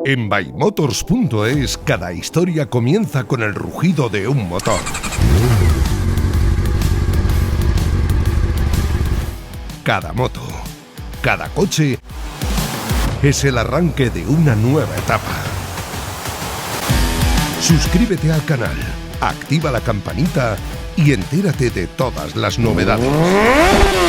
En ByMotors.es cada historia comienza con el rugido de un motor. Cada moto, cada coche es el arranque de una nueva etapa. Suscríbete al canal, activa la campanita y entérate de todas las novedades.